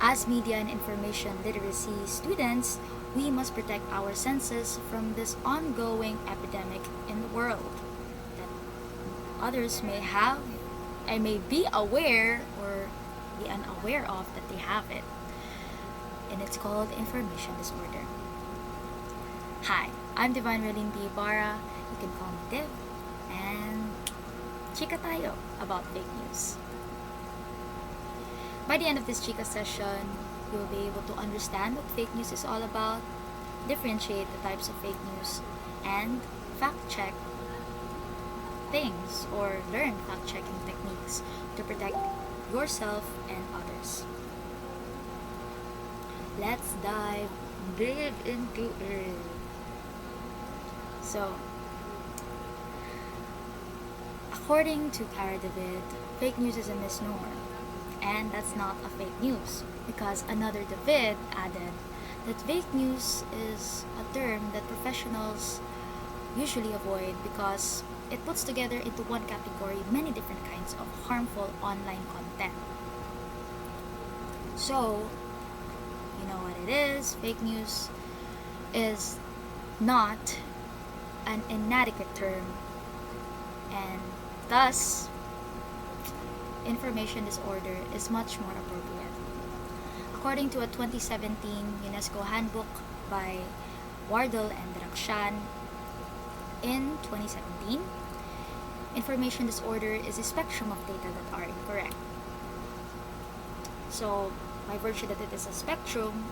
As media and information literacy students, we must protect our senses from this ongoing epidemic in the world that others may have and may be aware or be unaware of that they have it. And it's called information disorder. Hi, I'm Divine Reyalyn Ibarra. You can call me Div. And chika tayo about fake news. By the end of this chika session, you'll be able to understand what fake news is all about, differentiate the types of fake news, and fact-check things or learn fact-checking techniques to protect yourself and others. Let's dive deep into it. So, according to 𝗳𝗏, fake news is a misnomer. And that's not a fake news, because another 𝗳𝗏 added that fake news is a term that professionals usually avoid because it puts together into one category many different kinds of harmful online content. So, you know what it is. Fake news is not an inadequate term, and thus information disorder is much more appropriate. According to a 2017 UNESCO handbook by 𝗯𝘄𝗹 and 𝗳𝗏 in 2017, information disorder is a spectrum of data that are incorrect. So, by virtue that it is a spectrum,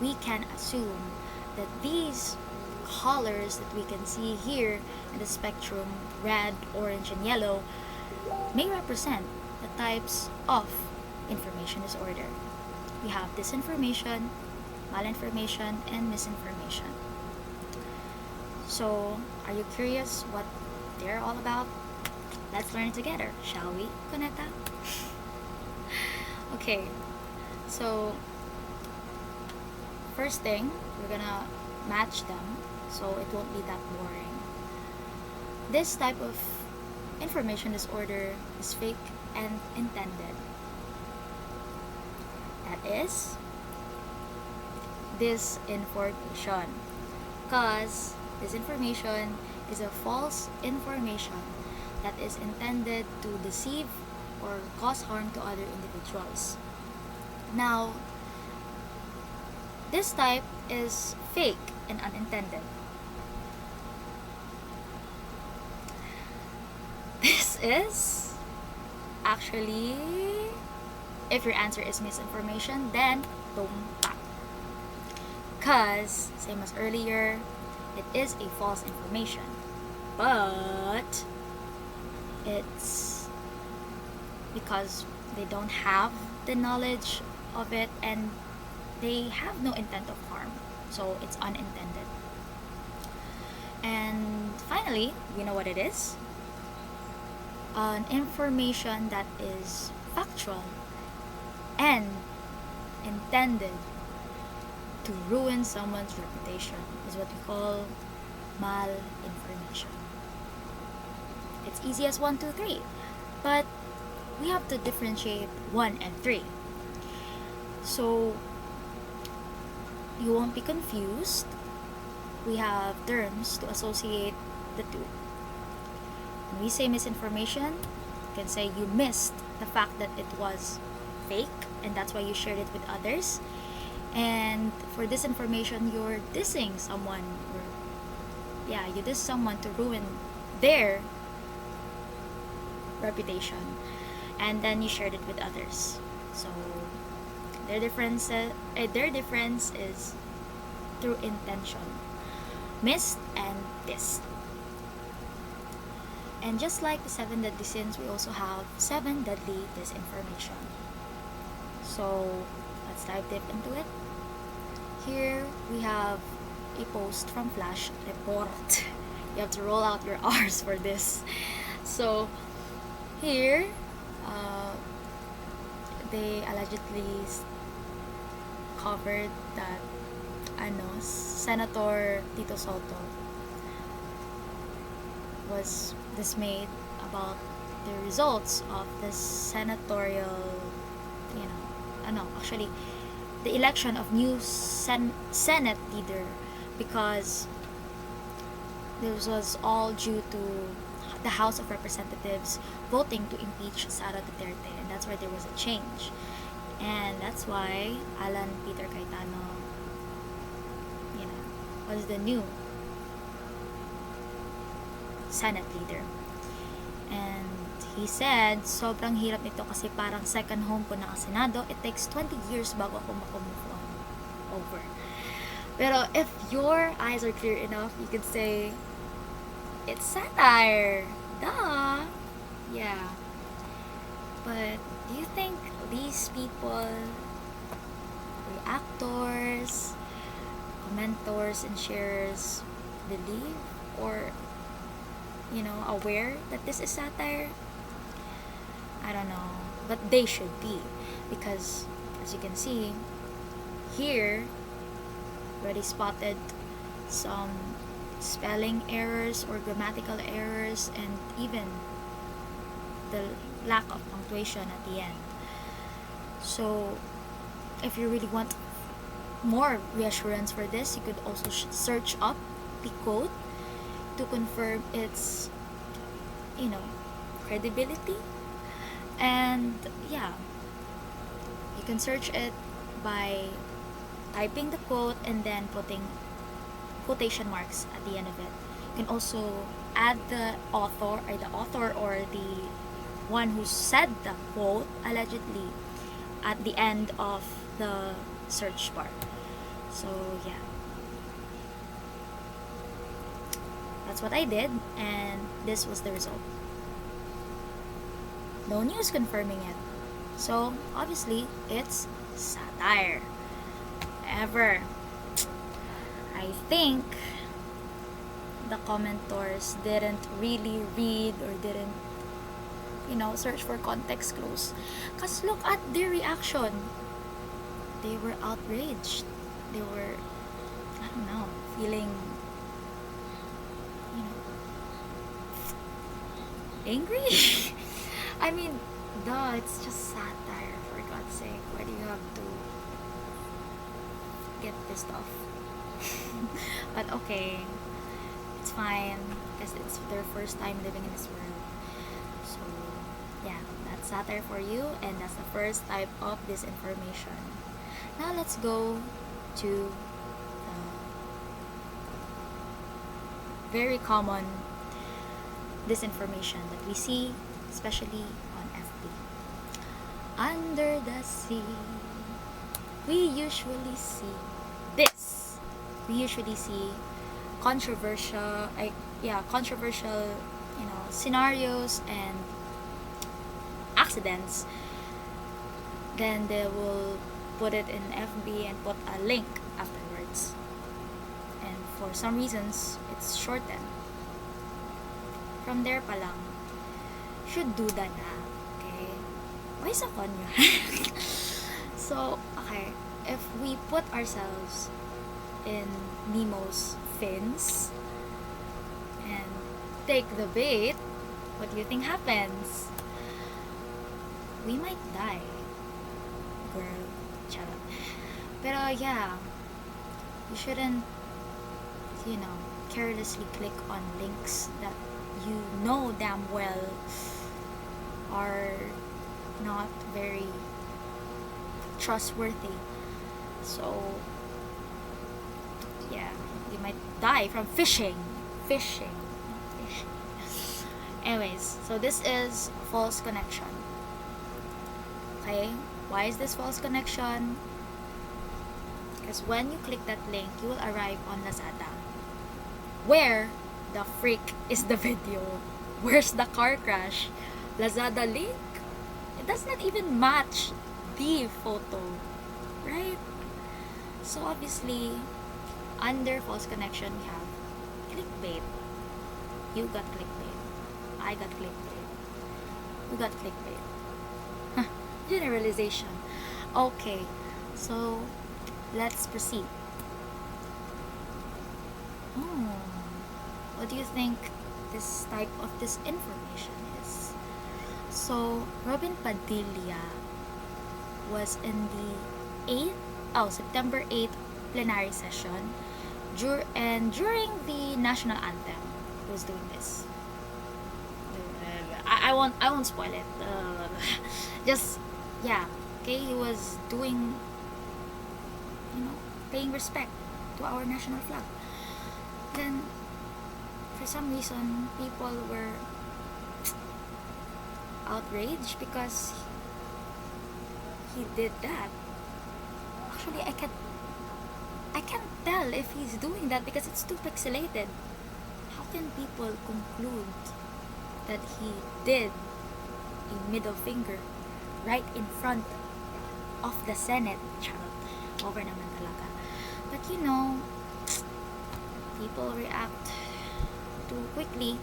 we can assume that these colors that we can see here in the spectrum, red, orange, and yellow, may represent the types of information disorder. We have disinformation, malinformation, and misinformation. So, are you curious what they're all about? Let's learn it together, shall we, Coneta? Okay, so first thing, we're gonna match them so it won't be that boring. This type of information disorder is fake and intended. That is disinformation, because disinformation is a false information that is intended to deceive or cause harm to other individuals. Now, this type is fake and unintended. This is actually, if your answer is misinformation, then tumpak. Because, same as earlier, it is a false information. But it's because they don't have the knowledge of it and they have no intent of harm. So it's unintended. And finally, we know what it is. An information that is factual and intended to ruin someone's reputation is what we call malinformation. It's easy as 1, 2, 3, but we have to differentiate 1 and 3. So you won't be confused. We have terms to associate the two. When we say misinformation, you can say you missed the fact that it was fake and that's why you shared it with others. And for disinformation, you're dissing someone, or you diss someone to ruin their reputation, and then you shared it with others. So their difference is through intention. Missed and dissed. And just like the 7 deadly sins, we also have 7 deadly disinformation. So let's dive deep into it. Here we have a post from Flash Report. You have to roll out your R's for this. So here, they allegedly covered that Senator Tito Soto was dismayed about the results of the senatorial, actually, the election of new Senate leader, because this was all due to the House of Representatives voting to impeach Sara Duterte, and that's where there was a change. And that's why Alan Peter Cayetano, was the new Senate leader. And he said, sobrang hirap nito kasi parang second home ko na ang Senado. It takes 20 years bago ako makamove on over. Pero if your eyes are clear enough, you could say, it's satire. Duh. Yeah. But do you think these people, reactors, commentors, and sharers believe or, aware that this is satire? I don't know. But they should be. Because, as you can see, here, already spotted some spelling errors or grammatical errors, and even the lack of punctuation at the end. So if you really want more reassurance for this, you could also search up the quote to confirm its credibility. And yeah, you can search it by typing the quote and then putting quotation marks at the end of it. You can also add the author or the one who said the quote allegedly at the end of the search bar. So yeah, that's what I did, and this was the result. No news confirming it. So obviously it's satire. However, I think the commenters didn't really read or didn't search for context clues. Cause look at their reaction. They were outraged. They were, feeling, angry. I mean, it's just satire, for God's sake. Why do you have to get pissed off? But okay, it's fine, because it's their first time living in this world. So yeah, that's satire for you, and that's the first type of disinformation. Now let's go to very common disinformation that we see, especially on FB. Under the sea, we usually see this. We usually see controversial, scenarios and accidents. Then they will put it in FB and put a link afterwards. And for some reasons, it's shortened. From there pa lang, should do that na. Okay? Why sa konyo? So, okay, if we put ourselves in Nemo's fins and take the bait, what do you think happens? We might die. Girl, charot. Pero yeah, you shouldn't, carelessly click on links that you know damn well are not very trustworthy. So yeah, you might die from fishing. Anyways, so this is false connection. Okay, why is this false connection? Because when you click that link, you will arrive on Lazada. Where the freak is the video? Where's the car crash? Lazada link? It does not even match the photo, right? So obviously, under false connection, we have clickbait. You got clickbait. I got clickbait. You got clickbait. Generalization. Okay, so let's proceed. What do you think this type of disinformation is? So Robin Padilla was in the 8th September 8th plenary session, and during the national anthem, he was doing this. I won't spoil it. Just yeah, okay. He was doing, paying respect to our national flag. Then, for some reason, people were outraged because he did that. Actually, I can't tell if he's doing that because it's too pixelated. How can people conclude that he did a middle finger right in front of the Senate? Charot. Over naman talaga. But people react too quickly,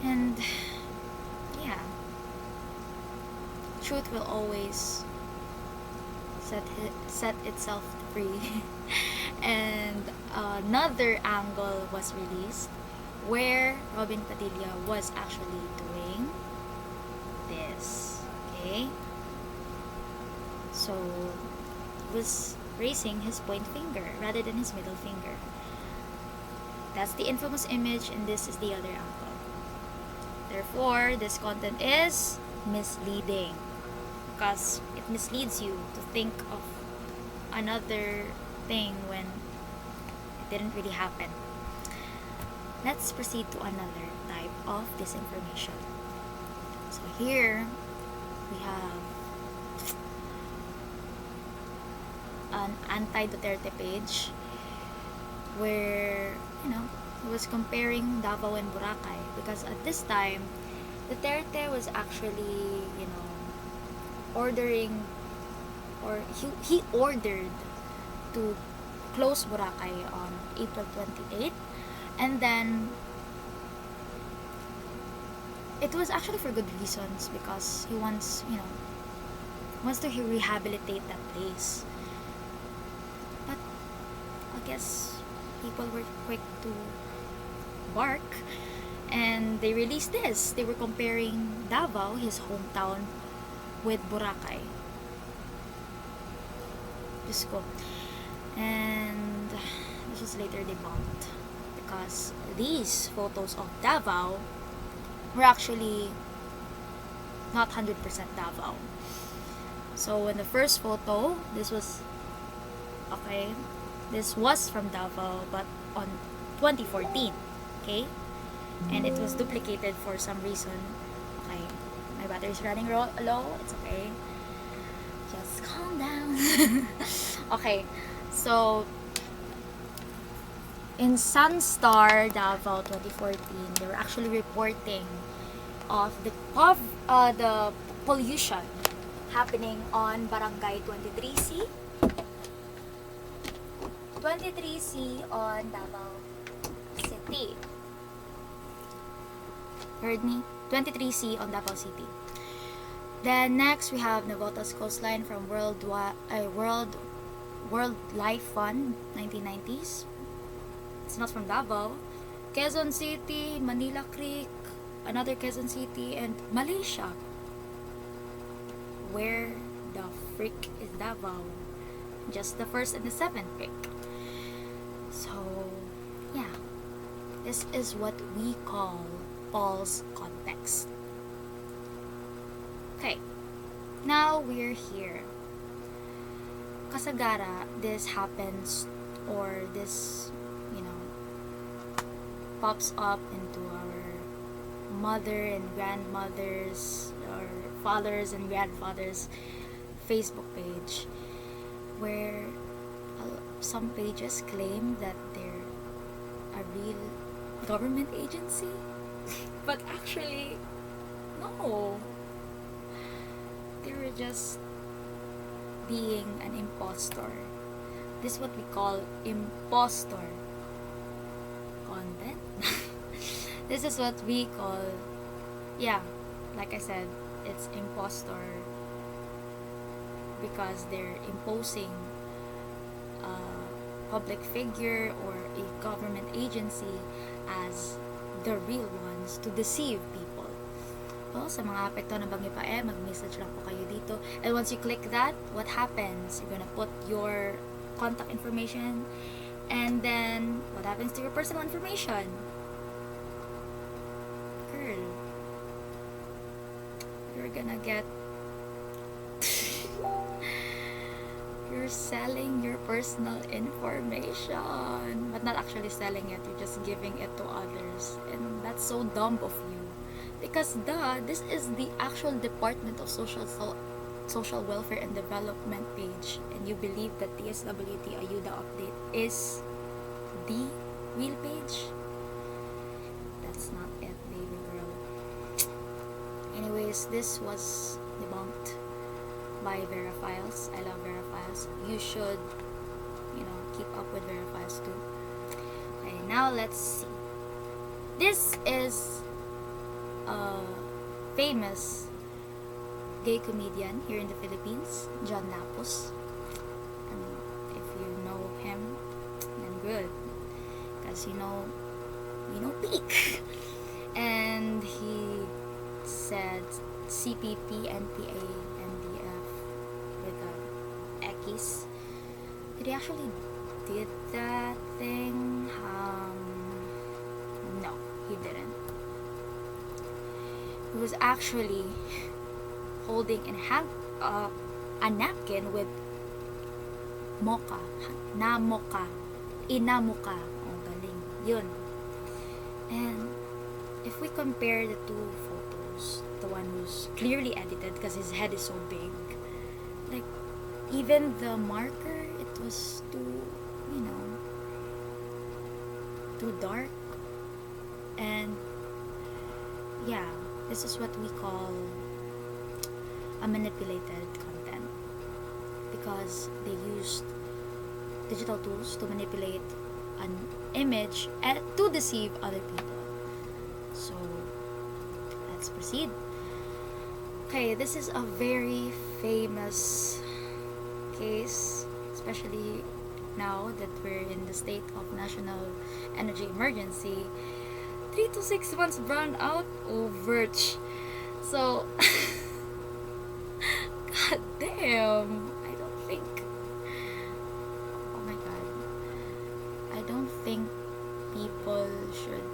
and yeah, truth will always set itself free. And another angle was released where Robin Padilla was actually doing this. Okay, so he was raising his point finger rather than his middle finger. That's the infamous image, and this is the other angle. Therefore, this content is misleading because it misleads you to think of another thing when it didn't really happen. Let's proceed to another type of disinformation. So here we have an anti-Duterte page where he was comparing Davao and Boracay, because at this time Duterte was actually ordering, or he ordered to close Boracay on April 28th, and then it was actually for good reasons, because he wants to rehabilitate that place. But I guess people were quick to bark, and they released this. They were comparing Davao, his hometown, with Boracay. Diyos ko. And this was later debunked because these photos of Davao were actually not 100% Davao. So in the first photo, this was from Davao, but on 2014, okay? And it was duplicated for some reason. Okay, my battery is running low. It's okay. Just calm down. Okay, so in Sunstar Davao 2014, they were actually reporting of the pollution happening on Barangay 23C. 23C on Davao City. Heard me? 23C on Davao City. Then next we have Navota's coastline from World Life Fund 1990s. It's not from Davao. Quezon City, Manila Creek, another Quezon City, and Malaysia. Where the frick is Davao? Just the first and the seventh pick. So, yeah. This is what we call false context. Okay. Now we're here. Kasagara, this happens, or this, pops up into our mother and grandmothers, or fathers and grandfathers Facebook page, where some pages claim that they're a real government agency, but actually no, they were just being an impostor. This is what we call impostor content. This is what we call, like I said, it's impostor, because they're imposing a public figure or a government agency as the real ones to deceive people. po sa mga apekto ng Bagyo 𝗱𝗚, mag-message lang po kayo dito. And once you click that, what happens? You're gonna put your contact information, and then what happens to your personal information? Girl, you're gonna get you're selling your personal information, but not actually selling it, you're just giving it to others. And that's so dumb of you, because this is the actual Department of Social Welfare and Development page, and you believe that DSWD Ayuda Update is the real page? That's not it, baby girl. Anyways, this was debunked by Verifiles. I love Verifiles. You should, keep up with Verifiles too. Okay, now let's see. This is a famous gay comedian here in the Philippines, Jon Lapus. And if you know him, then good, because we know peak. And he said CPP, NPA, NDF with X. Did he actually did that thing? No, he didn't. He was actually holding a napkin with mocha, inamuka. Oh, galing. Yun. And if we compare the two photos, the one who's clearly edited because his head is so big, like, even the marker, it was too dark. And yeah, this is what we call a manipulated content, because they used digital tools to manipulate an image and to deceive other people. So let's proceed. Okay, this is a very famous case, especially now that we're in the state of national energy emergency. 3 to 6 months brownout 𝗬𝗬𝗏. So god damn, I don't think, oh my god, I don't think people should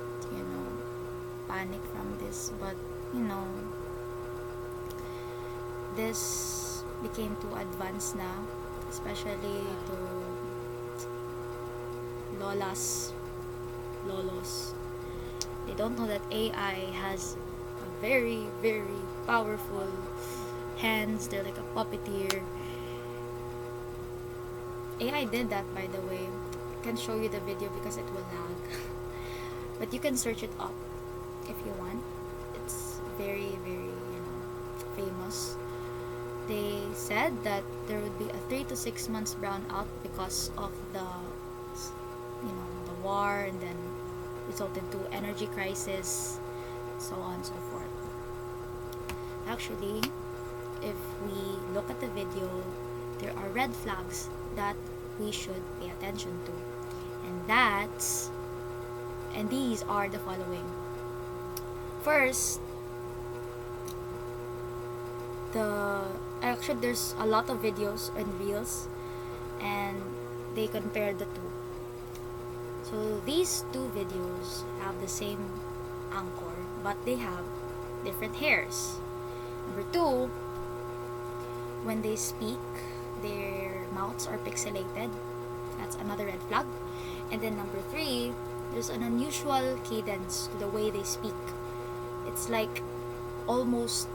panic from this, but this became too advanced now, especially to lolos. They don't know that AI has a very, very powerful hands. They're like a puppeteer. AI did that, by the way. I can show you the video because it will lag. But you can search it up if you want. It's very, very, famous. They said that there would be a 3 to 6 months brownout because of the war, and then resulted to energy crisis, so on and so forth. Actually, if we look at the video, there are red flags that we should pay attention to, and these are the following. First, actually there's a lot of videos and reels, and they compare the two. So these two videos have the same anchor, but they have different hairs. Number two, when they speak, their mouths are pixelated. That's another red flag. And then number three, there's an unusual cadence to the way they speak. It's like almost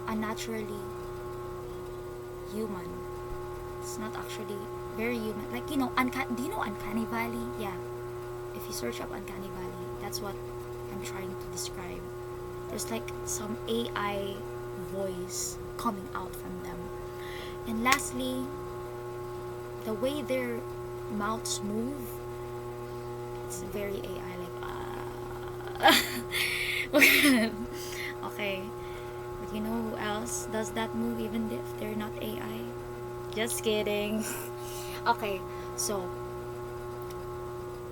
unnaturally human. It's not actually very human. Like, do you know Uncanny Valley? Yeah. If you search up Uncanny Valley, that's what I'm trying to describe. There's like some AI voice coming out from them. And lastly, the way their mouths move, it's very AI, like okay. But you know who else does that move even if they're not AI? Just kidding. Okay, so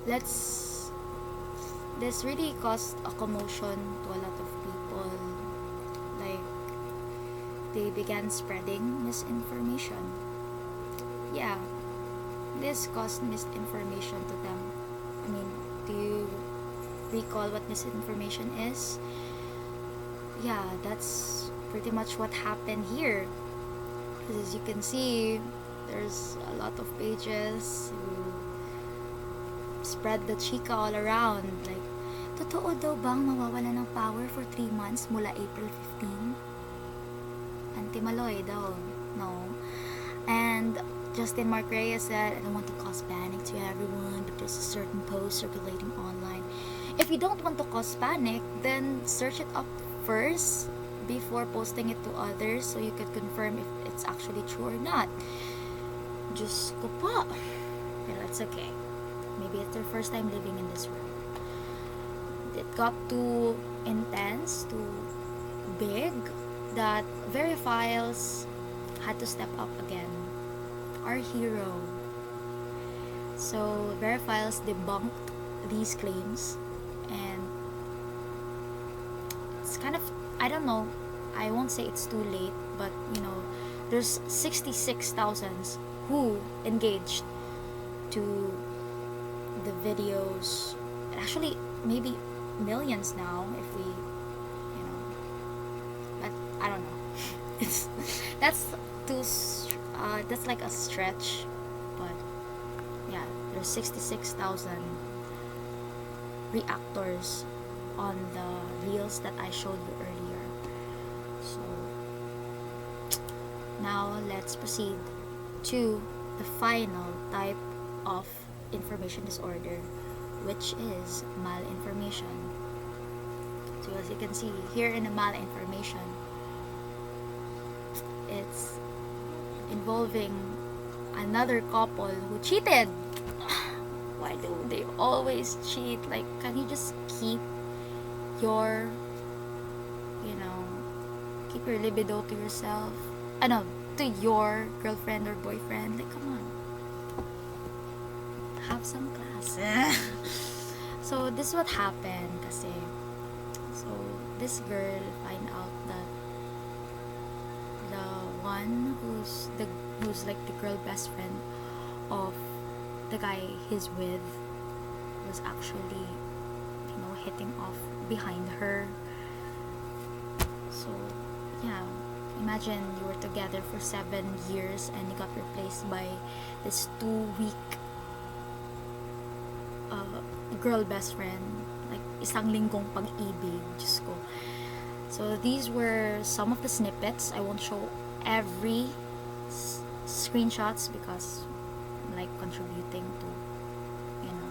this really caused a commotion to a lot of people, they began spreading misinformation. Yeah, this caused misinformation to them. I mean, do you recall what misinformation is? Yeah, that's pretty much what happened here. Because as you can see, there's a lot of pages who spread the chika all around. Like, totoo daw bang mawawala ng power for 3 months mula April 15? Anti-Maloy daw. No. And Justin Mark Reyes said, I don't want to cause panic to everyone, but there's a certain post circulating online. If you don't want to cause panic, then search it up first before posting it to others so you could confirm if it's actually true or not. Diyos ko po. Pero it's okay. Maybe it's their first time living in this world. It got too intense, too big, that 𝗍𝗠𝗪𝗠 had to step up again. Our hero. So 𝗍𝗠𝗪𝗠 debunked these claims, and it's kind of, I don't know, I won't say it's too late, but you know, there's 66,000 who engaged to the videos. Actually, maybe millions now if we, you know, but I don't know. It's that's that's like a stretch, but yeah, there's 66,000 reactors on the reels that I showed you earlier. So now let's proceed to the final type of information disorder, which is malinformation. So as you can see here in the malinformation, it's involving another couple who cheated. Why do they always cheat? Like, can you just keep your, you know, keep your libido to yourself? To your girlfriend or boyfriend. Like, come on, have some class. So this is what happened kasi. So this girl find out that the one who's like the girl best friend of the guy he's with was actually, you know, hitting off behind her. So yeah, imagine you were together for 7 years and you got replaced by this 2-week girl best friend. Like, isang linggong pag-ibig. Diyos ko. So these were some of the snippets. I won't show every screenshots because I'm like contributing to, you know,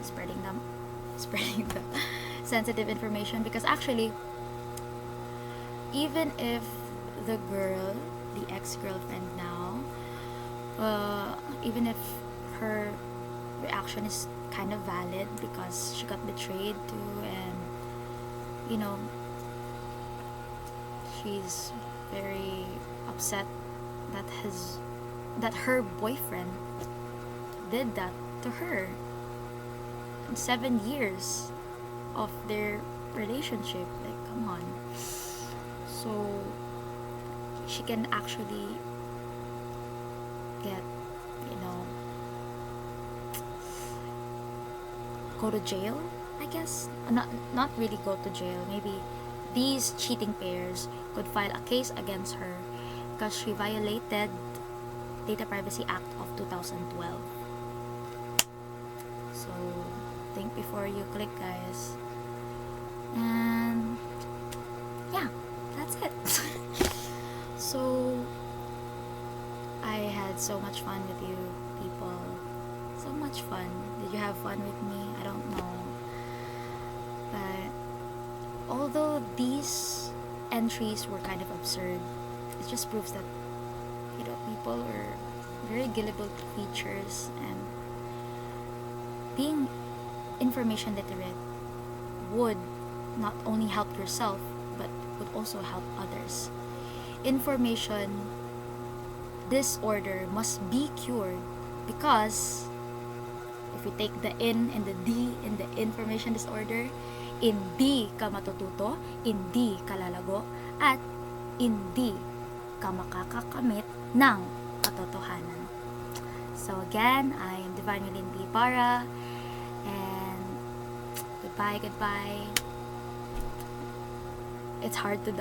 spreading the sensitive information. Because actually, even if the girl, the ex-girlfriend now, even if her reaction is kind of valid because she got betrayed too, and you know, she's very upset that her boyfriend did that to her in 7 years of their relationship. Like, come on. So she can actually get, you know, go to jail, I guess. Not really go to jail. Maybe these cheating pairs could file a case against her because she violated Data Privacy Act of 2012. So think before you click, guys. And yeah, that's it. So I had so much fun with you people. So much fun. Did you have fun with me? I don't know. But although these entries were kind of absurd, it just proves that, you know, people are very gullible creatures, and being information literate would not only help yourself but would also help others. Information disorder must be cured because if you take the N and the D in the information disorder, hindi ka matututo, hindi ka lalago, at hindi ka makakakamit ng katotohanan. So again, I am Reyalyn Ibarra, and goodbye. It's hard to die.